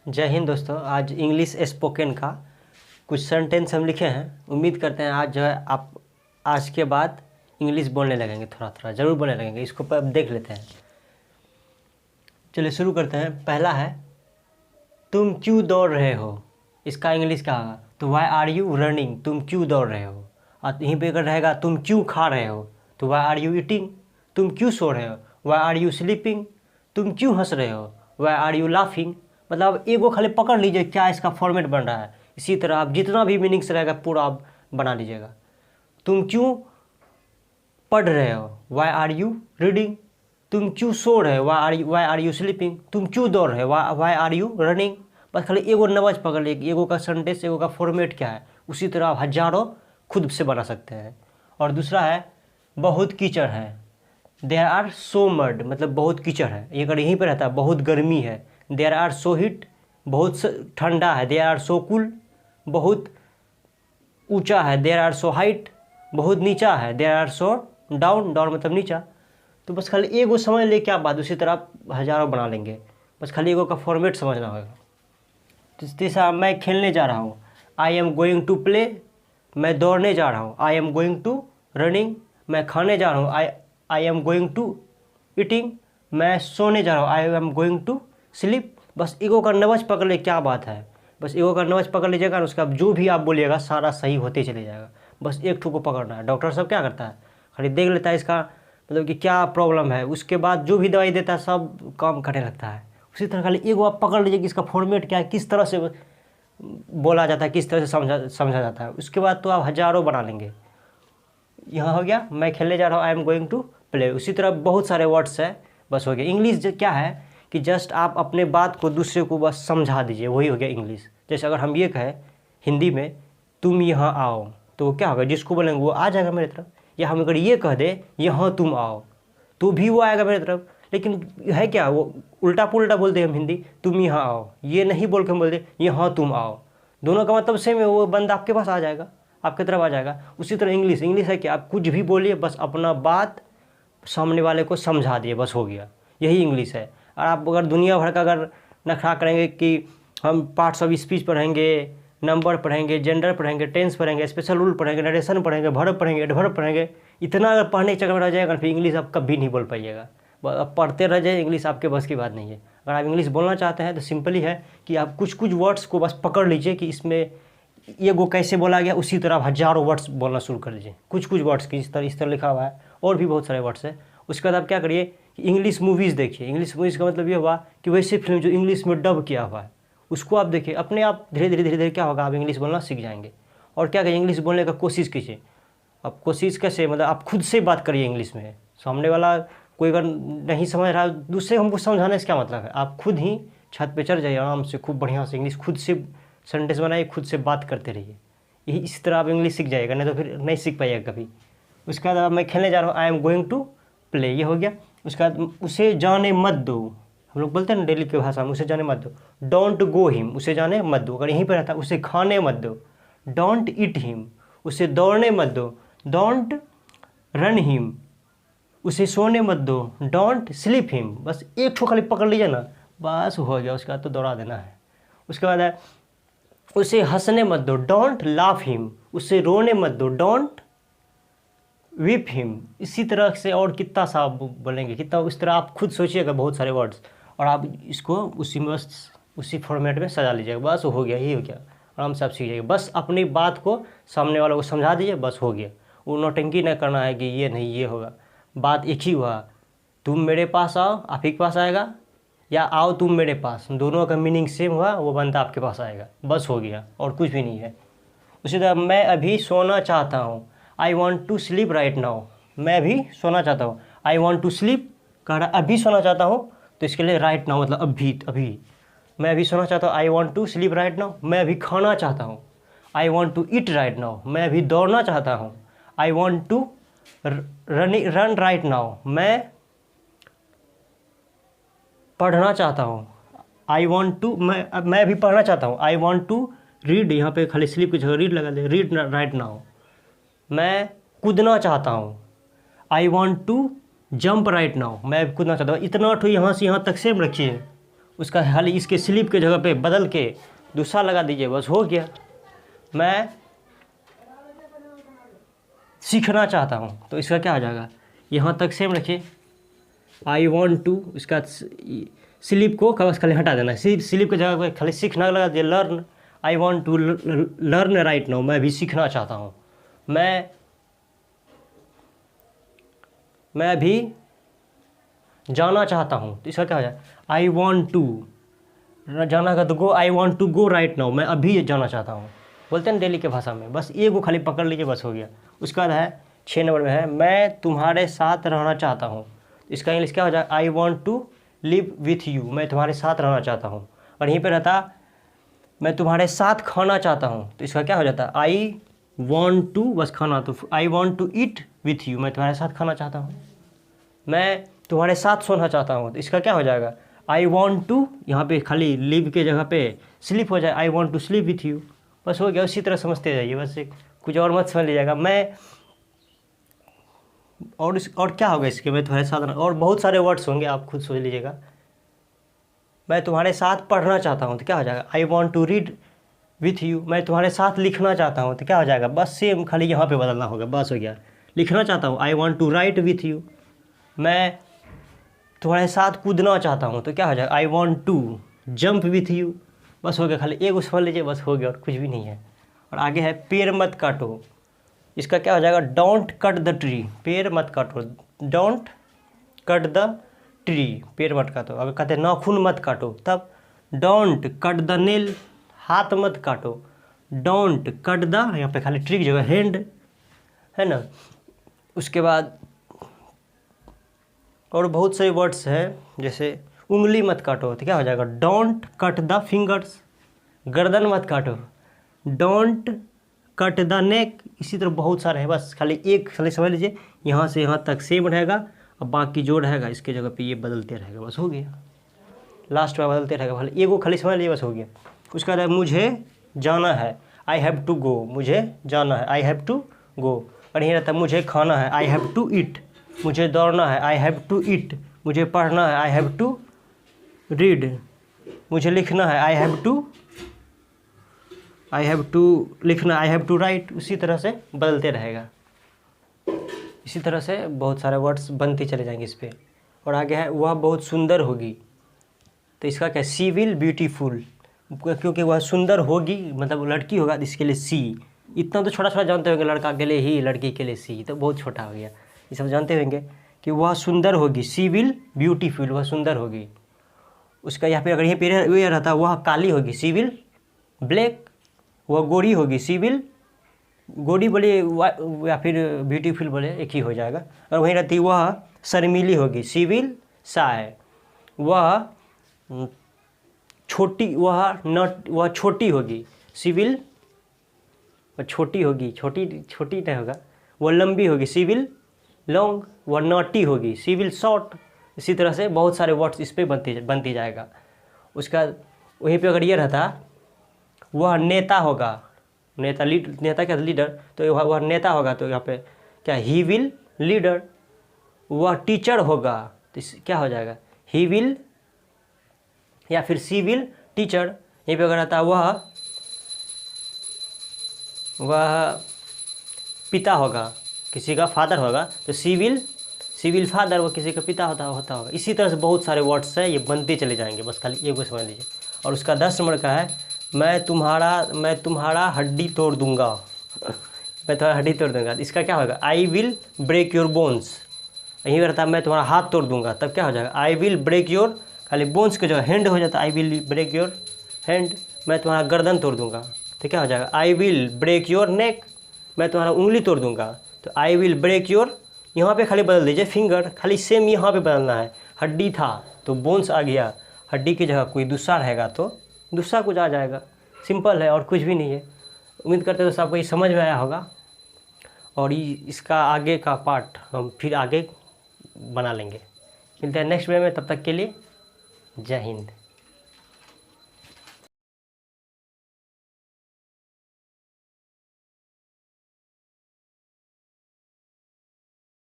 जय हिंद दोस्तों। आज इंग्लिश स्पोकन का कुछ सेंटेंस हम लिखे हैं। उम्मीद करते हैं आज जो है आप आज के बाद इंग्लिश बोलने लगेंगे, थोड़ा थोड़ा ज़रूर बोलने लगेंगे। इसको पर देख लेते हैं। चलिए शुरू करते हैं। पहला है तुम क्यों दौड़ रहे हो। इसका इंग्लिश क्या होगा? तो वाई आर यू रनिंग, तुम क्यों दौड़ रहे हो। और यहीं पे अगर रहेगा तुम क्यों खा रहे हो तो वाई आर यू ईटिंग, तुम क्यों सो रहे हो वाई आर यू स्लीपिंग, तुम क्यों हंस रहे हो वाई आर यू लाफिंग। मतलब एगो खाली पकड़ लीजिए क्या इसका फॉर्मेट बन रहा है। इसी तरह आप जितना भी मीनिंग्स रहेगा पूरा आप बना लीजिएगा। तुम क्यों पढ़ रहे हो वाई आर यू रीडिंग, तुम क्यों सो रहे हो वाई आर यू स्लीपिंग, तुम क्यों दौड़ रहे हो वाई आर यू रनिंग। बस खाली एगो नवज पकड़ लीजिए, एगो का सेंटेंस, एगो का फॉर्मेट क्या है। उसी तरह आप हजारों खुद से बना सकते हैं। और दूसरा है बहुत कीचड़ है, देयर आर सो मड, मतलब बहुत कीचड़ है। ये अगर यहीं पर रहता है बहुत गर्मी है, देयर आर सो हीट, बहुत ठंडा है, देयर आर सो कूल, बहुत ऊंचा है, देयर आर सो हाइट, बहुत नीचा है, there are so down, down मतलब नीचा। तो बस खाली एगो समझ ले क्या बात, उसी तरह आप हजारों बना लेंगे। बस खाली एगो का फॉर्मेट समझना होगा। तीसरा मैं खेलने जा रहा हूँ, I am going to play, मैं दौड़ने जा रहा हूँ, I am going to running, मैं खाने जा रहा हूँ, I am going to eating, मैं सोने जा रहा हूँ, I am going to sleep. बस ईगो का नवज पकड़ ले क्या बात है। बस ईगो का नवज पकड़ लीजिएगा और उसका जो भी आप बोलिएगा सारा सही होते चले जाएगा। बस एक ठो को पकड़ना है। डॉक्टर साहब क्या करता है, खाली देख लेता है इसका मतलब कि क्या प्रॉब्लम है, उसके बाद जो भी दवाई देता है सब काम करने लगता है। उसी तरह खाली एगो आप पकड़ लीजिए कि इसका फॉर्मेट क्या है, किस तरह से बोला जाता है, किस तरह से समझा जाता है। उसके बाद तो आप हजारों बना लेंगे। यहाँ हो गया मैं खेलने जा रहा हूँ, I am going to play. उसी तरह बहुत सारे वर्ड्स है, बस हो गया। इंग्लिश क्या है कि जस्ट आप अपने बात को दूसरे को बस समझा दीजिए, वही हो गया इंग्लिश। जैसे अगर हम ये कहें हिंदी में तुम यहाँ आओ तो क्या होगा, जिसको बोलेंगे वो आ जाएगा मेरी तरफ। या हम अगर ये कह दें यहाँ तुम आओ तो भी वो आएगा मेरी तरफ। लेकिन है क्या, वो उल्टा पुल्टा बोलते हैं हम हिंदी, तुम यहाँ आओ, ये नहीं बोल के हम बोलते यहाँ तुम आओ। दोनों का मतलब सेम है, वो बंदा आपके पास आ जाएगा, आपकी तरफ आ जाएगा। उसी तरह इंग्लिश है कि आप कुछ भी बोलिए, बस अपना बात सामने वाले को समझा दिए, बस हो गया। यही इंग्लिश है। और आप अगर दुनिया भर का अगर नखरा करेंगे कि हम पार्ट्स ऑफ स्पीच पढ़ेंगे, नंबर पढ़ेंगे, जेंडर पढ़ेंगे, टेंस पढ़ेंगे, स्पेशल रूल पढ़ेंगे, नरेशन पढ़ेंगे, वर्ब पढ़ेंगे, एडवर्ब पढ़ेंगे, इतना अगर पढ़ने के चक्कर में रह जाएगा फिर इंग्लिश आप कभी नहीं बोल पाइएगा। अब पढ़ते रह जाए, इंग्लिश आपके बस की बात नहीं है। अगर आप इंग्लिश बोलना चाहते हैं तो सिंपली है कि आप कुछ कुछ वर्ड्स को बस पकड़ लीजिए कि इसमें ये गो कैसे बोला गया, उसी तरह आप हजारों वर्ड्स बोलना शुरू कर लीजिए। कुछ कुछ वर्ड्स की इस तरह लिखा हुआ है, और भी बहुत सारे वर्ड्स हैं। उसके बाद आप क्या करिए कि इंग्लिश मूवीज़ देखिए। इंग्लिश मूवीज़ का मतलब ये हुआ कि वैसे फिल्म जो इंग्लिश में डब किया हुआ है उसको आप देखिए। अपने आप धीरे धीरे क्या होगा, आप इंग्लिश बोलना सीख जाएंगे। और क्या करिए, इंग्लिश बोलने का कोशिश कीजिए। अब कोशिश कैसे, मतलब आप खुद से बात करिए इंग्लिश में। सामने वाला कोई अगर नहीं समझ रहा, दूसरे हमको समझाने से क्या मतलब है। आप खुद ही छत पे चढ़ जाइए आराम से, खूब बढ़िया से इंग्लिश खुद से सेंटेंस बनाइए, खुद से बात करते रहिए। यही इस तरह आप इंग्लिश सीख जाइएगा, नहीं तो फिर नहीं सीख पाइएगा कभी। उसके बाद मैं खेलने जा रहा हूँ, I am going to play, ये हो गया। उसके बाद उसे जाने मत दो, हम लोग बोलते हैं ना डेली की भाषा में, उसे जाने मत दो। डोंट गो हिम, उसे जाने मत दो। अगर यहीं पर रहता है उसे खाने मत दो। डोंट ईट हिम, उसे दौड़ने मत दो। डोंट रन हिम, उसे सोने मत दो। Don't sleep him. बस एक ठो खाली पकड़ लीजिए ना, बस हो गया। उसके बाद तो दौड़ा देना है। उसके बाद है उसे हंसने मत दो। डोंट लाफ हिम, उसे रोने मत दो। Don't weep him. इसी तरह से और कितना सा आप बोलेंगे, कितना उस तरह आप खुद सोचिएगा बहुत सारे वर्ड्स, और आप इसको उसी में बस उसी फॉर्मेट में सजा लीजिएगा। बस हो गया, यही हो गया। आराम से आप सीख जाइए। बस अपनी बात को सामने वालों को समझा दीजिए, बस हो गया। वो नौटंकी नहीं करना है कि ये नहीं ये होगा। बात एक ही हुआ, तुम मेरे पास आओ, आप ही के पास आएगा, या आओ तुम मेरे पास, दोनों का मीनिंग सेम हुआ, वो बंदा आपके पास आएगा। बस हो गया, और कुछ भी नहीं है। उसी तरह मैं अभी सोना चाहता हूँ, I want to sleep right now. मैं अभी सोना चाहता हूँ, आई वॉन्ट टू स्लीप कह रहा अभी सोना चाहता हूँ, तो इसके लिए राइट नाउ मतलब अभी अभी। मैं अभी सोना चाहता हूँ, I want to sleep right now. मैं अभी खाना चाहता हूँ, I want to eat right now. मैं अभी दौड़ना चाहता हूँ, I want to run right now. मैं पढ़ना चाहता हूँ, आई वॉन्ट टू, मैं अभी पढ़ना चाहता हूँ, आई वॉन्ट टू रीड। यहाँ पे खाली स्लीप की जगह रीड लगा दे, रीड राइट नाउ। मैं कूदना चाहता हूँ, I want to jump right now. मैं कूदना चाहता हूँ। इतना तो यहाँ से यहाँ तक सेम रखिए, उसका खाली इसके स्लीप के जगह पे बदल के दूसरा लगा दीजिए, बस हो गया। मैं सीखना चाहता हूँ, तो इसका क्या हो जाएगा, यहाँ तक सेम रखिए। आई वॉन्ट टू, इसका स्लीप को बस खाली हटा देना, स्लीप की जगह पे खाली सीखना लगा दिया, learn. I want to learn right now, मैं भी सीखना चाहता हूँ। मैं भी जाना चाहता हूँ, तो इसका क्या हो जाए, आई वॉन्ट टू, जाना का तो go, I want to go right now, मैं अभी जाना चाहता हूँ, बोलते हैं डेली के भाषा में। बस ये को खाली पकड़ लीजिए, बस हो गया। उसके बाद है 6 नंबर में है, मैं तुम्हारे साथ रहना चाहता हूँ। इसका इंग्लिश क्या हो जाए, I want to live with you, मैं तुम्हारे साथ रहना चाहता हूँ। और यहीं पर रहता मैं तुम्हारे साथ खाना चाहता हूँ, तो इसका क्या हो जाता है, आई वॉन्ट टू, बस खाना, तो I want to eat with you, मैं तुम्हारे साथ खाना चाहता हूँ। मैं तुम्हारे साथ सोना चाहता हूँ, तो इसका क्या हो जाएगा, आई वॉन्ट टू, यहाँ पे खाली लिव के जगह पे स्लीप हो जाए, I want to sleep with you, बस हो गया। उसी तरह समझते जाइए, बस कुछ और मत समझ लीजिएगा। मैं और क्या होगा इसके, मैं तुम्हारे साथ, और बहुत सारे वर्ड्स होंगे, आप खुद सोच लीजिएगा। मैं तुम्हारे साथ पढ़ना चाहता हूँ, तो क्या हो जाएगा, I want to read with you. मैं तुम्हारे साथ लिखना चाहता हूँ, तो क्या हो जाएगा, बस सेम खाली यहाँ पे बदलना होगा, बस हो गया। लिखना चाहता हूँ, I want to write with you. मैं तुम्हारे साथ कूदना चाहता हूँ, तो क्या हो जाएगा, I want to jump with you, बस हो गया। खाली एक समझ लीजिए, बस हो गया, और कुछ भी नहीं है। और आगे है पेड़ मत काटो, इसका क्या हो जाएगा, डोंट कट द ट्री, पेड़ मत काटो, डोंट कट द ट्री, पेड़ मत काटो। अगर कहते हैं नाखून मत काटो, तब डोंट कट द नेल, हाथ मत काटो, डोंट कट द, यहाँ पे खाली ट्री की जगह हैंड है ना। उसके बाद और बहुत सारे वर्ड्स हैं, जैसे उंगली मत काटो, तो क्या हो जाएगा, डोंट कट द फिंगर्स। गर्दन मत काटो, डोंट कट द नेक। इसी तरह बहुत सारे हैं, बस खाली एक खाली समझ लीजिए, यहाँ से यहाँ तक सेम रहेगा, और बाकी जो रहेगा इसके जगह पे ये बदलते रहेगा, बस हो गया। लास्ट में बदलते रहेगा, खाली एक को खाली समझ लीजिए, बस हो गया। उसका बाद मुझे जाना है, आई हैव टू गो, मुझे जाना है, आई हैव टू गो। और यहीं रहता है मुझे खाना है, आई हैव टू ईट। मुझे दौड़ना है, आई हैव टू ईट। मुझे पढ़ना है, आई हैव टू रीड। मुझे लिखना है, आई हैव टू लिखना, आई हैव टू राइट। उसी तरह से बदलते रहेगा। इसी तरह से बहुत सारे वर्ड्स बनते चले जाएंगे इस पर। और आगे है वह बहुत सुंदर होगी, तो इसका क्या, सी विल ब्यूटीफुल, क्योंकि वह सुंदर होगी मतलब लड़की होगा, इसके लिए सी। इतना तो छोटा छोटा जानते होंगे, लड़का के लिए ही, लड़की के लिए सी, तो बहुत छोटा हो गया। ये सब जानते होंगे कि वह सुंदर होगी, सी विल ब्यूटीफुल, वह सुंदर होगी। उसका यहाँ पे अगर यहीं पे ये रहता, वह काली होगी, सी विल ब्लैक। वह गोरी होगी, सी विल गोरी बोले या फिर ब्यूटीफुल बोले, एक ही हो जाएगा। और वहीं रहती वह शर्मीली होगी, सी विल शाय। वह छोटी, वह छोटी होगी, सी विल, वह छोटी होगी, छोटी नहीं होगा। वह लंबी होगी, सी विल लॉन्ग। वह नॉटी होगी, सी विल शॉर्ट। इसी तरह से बहुत सारे वर्ड्स इस पर बनती जाएगा। उसका वहीं पे अगर ये रहता, वह नेता होगा, नेता क्या, लीडर, तो वह नेता होगा, तो यहाँ पे क्या, ही विल लीडर। वह टीचर होगा, तो क्या हो जाएगा, ही विल या फिर सी विल टीचर। यहीं पे अगर रहता वह पिता होगा, किसी का फादर होगा, तो सी विल फादर, वो किसी का पिता होता होगा। इसी तरह से बहुत सारे वर्ड्स हैं, ये बनते चले जाएंगे, बस खाली एक को समझ लीजिए। और उसका 10 नंबर का है, मैं तुम्हारा हड्डी तोड़ दूंगा मैं तुम्हारा हड्डी तोड़ दूंगा। इसका क्या होगा, I will break your bones. यहीं रहता मैं तुम्हारा हाथ तोड़ दूंगा, तब क्या हो जाएगा, आई विल ब्रेक योर, खाली बोन्स के जो हैंड हो जाता है, I will break your hand. मैं तुम्हारा गर्दन तोड़ दूंगा, तो क्या हो जाएगा, I will break your neck. मैं तुम्हारा उंगली तोड़ दूंगा, तो आई विल ब्रेक योर, यहाँ पे खाली बदल दीजिए फिंगर, खाली सेम यहाँ पे बदलना है। हड्डी था तो बोन्स आ गया, हड्डी की जगह कोई दूसरा रहेगा तो दूसरा कुछ आ जाएगा। सिंपल है और कुछ भी नहीं है। उम्मीद करते हैं तो सबको ये समझ में आया होगा। और इसका आगे का पार्ट हम फिर आगे बना लेंगे। मिलते हैं नेक्स्ट वीडियो में, तब तक के लिए जय हिंद।